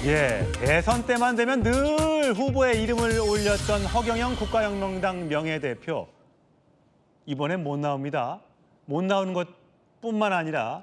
대선 때만 되면 늘 후보의 이름을 올렸던 허경영 국가혁명당 명예대표. 이번엔 못 나옵니다. 못 나오는 것뿐만 아니라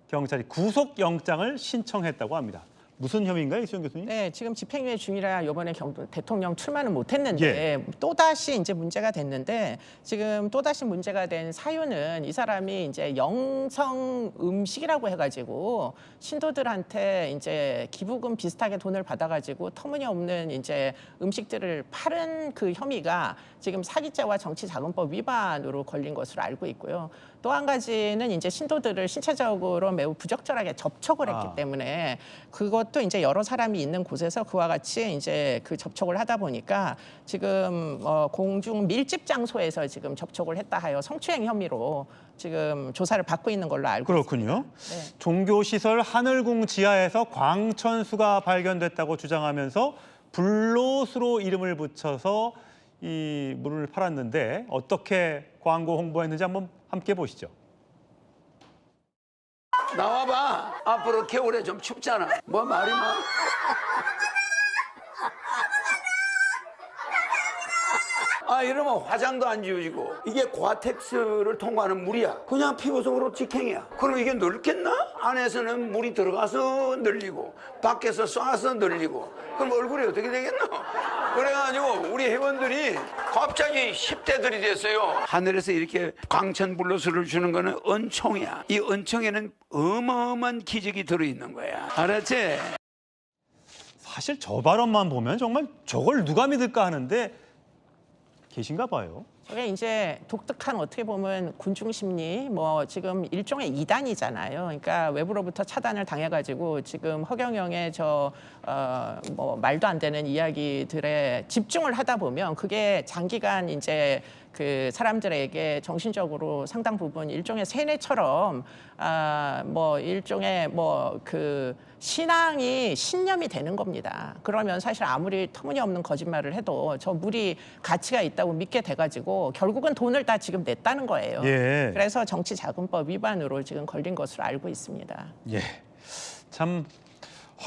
경찰이 구속영장을 신청했다고 합니다. 무슨 혐의인가요, 이수영 교수님? 네, 지금 집행유예 중이라 이번에 대통령 출마는 못했는데 또다시 이제 문제가 됐는데 지금 또다시 문제가 된 사유는 이 사람이 이제 영성 음식이라고 해가지고 신도들한테 이제 기부금 비슷하게 돈을 받아가지고 터무니없는 이제 음식들을 팔은 그 혐의가 지금 사기죄와 정치자금법 위반으로 걸린 것으로 알고 있고요. 또 한 가지는 이제 신도들을 신체적으로 매우 부적절하게 접촉을 했기 때문에 그것도 이제 여러 사람이 있는 곳에서 그와 같이 이제 그 접촉을 하다 보니까 지금 공중 밀집 장소에서 지금 접촉을 했다 하여 성추행 혐의로 지금 조사를 받고 있는 걸로 알고 그렇군요. 있습니다. 네. 종교시설 하늘궁 지하에서 광천수가 발견됐다고 주장하면서 불로수로 이름을 붙여서 이 물을 팔았는데 어떻게 광고 홍보했는지 한번 함께 보시죠. 나와봐. 앞으로 겨울에 좀 춥잖아. 뭐 말이 많아. 이러면 화장도 안 지워지고 이게 고아텍스를 통과하는 물이야. 그냥 피부속으로 직행이야. 그럼 이게 넓겠나? 안에서는 물이 들어가서 늘리고 밖에서 쏴서 늘리고 그럼 얼굴이 어떻게 되겠노? 그래가지고 우리 회원들이 갑자기 10대들이 됐어요. 하늘에서 이렇게 광천불로수를 주는 거는 은총이야. 이 은총에는 어마어마한 기적이 들어있는 거야. 알았지? 사실 저 발언만 보면 정말 저걸 누가 믿을까 하는데 계신가 봐요. 저게 이제 독특한 어떻게 보면 군중 심리 뭐 지금 일종의 이단이잖아요. 그러니까 외부로부터 차단을 당해가지고 지금 허경영의 뭐 말도 안 되는 이야기들에 집중을 하다 보면 그게 장기간 이제 그 사람들에게 정신적으로 상당 부분 일종의 세뇌처럼 뭐 일종의 뭐 그 신앙이 신념이 되는 겁니다. 그러면 사실 아무리 터무니없는 거짓말을 해도 저 물이 가치가 있다고 믿게 돼가지고 결국은 돈을 다 지금 냈다는 거예요. 그래서 정치자금법 위반으로 지금 걸린 것으로 알고 있습니다. 참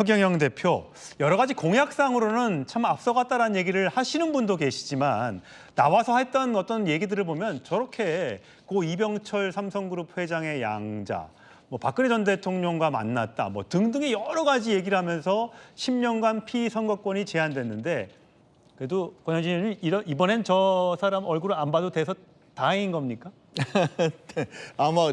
허경영 대표 여러 가지 공약상으로는 참 앞서갔다라는 얘기를 하시는 분도 계시지만 나와서 했던 어떤 얘기들을 보면 저렇게 고 이병철 삼성그룹 회장의 양자, 뭐 박근혜 전 대통령과 만났다, 뭐 등등의 여러 가지 얘기를 하면서 10년간 피선거권이 제한됐는데 그래도 권영진 의원님 이번엔 저 사람 얼굴을 안 봐도 돼서 다행인 겁니까? 아마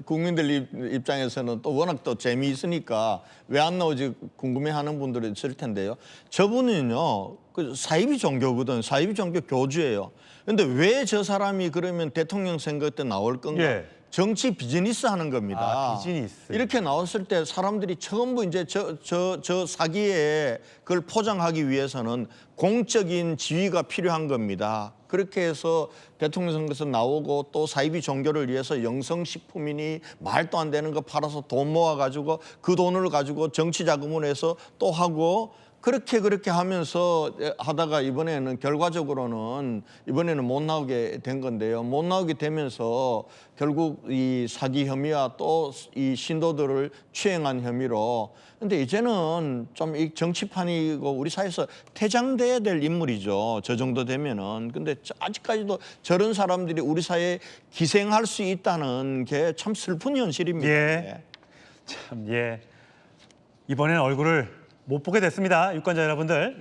국민들 입장에서는 또 워낙 또 재미있으니까 왜 안 나오지 궁금해하는 분들이 있을 텐데요. 저분은요, 그 사이비 종교거든. 사이비 종교 교주예요. 근데 왜 저 사람이 그러면 대통령 선거 때 나올 건가? 정치 비즈니스 하는 겁니다. 비즈니스. 이렇게 나왔을 때 사람들이 전부 이제 저 사기에 그걸 포장하기 위해서는 공적인 지위가 필요한 겁니다. 그렇게 해서 대통령 선거에서 나오고 또 사이비 종교를 위해서 영성식품이니 말도 안 되는 거 팔아서 돈 모아가지고 그 돈을 가지고 정치 자금을 해서 또 하고 그렇게 하면서 하다가 이번에는 결과적으로는 이번에는 못 나오게 된 건데요. 못 나오게 되면서 결국 이 사기 혐의와 또 이 신도들을 추행한 혐의로. 근데 이제는 좀 이 정치판이고 우리 사회에서 퇴장돼야 될 인물이죠. 저 정도 되면은. 근데 아직까지도 저런 사람들이 우리 사회에 기생할 수 있다는 게 참 슬픈 현실입니다. 이번에는 얼굴을 못 보게 됐습니다. 유권자 여러분들.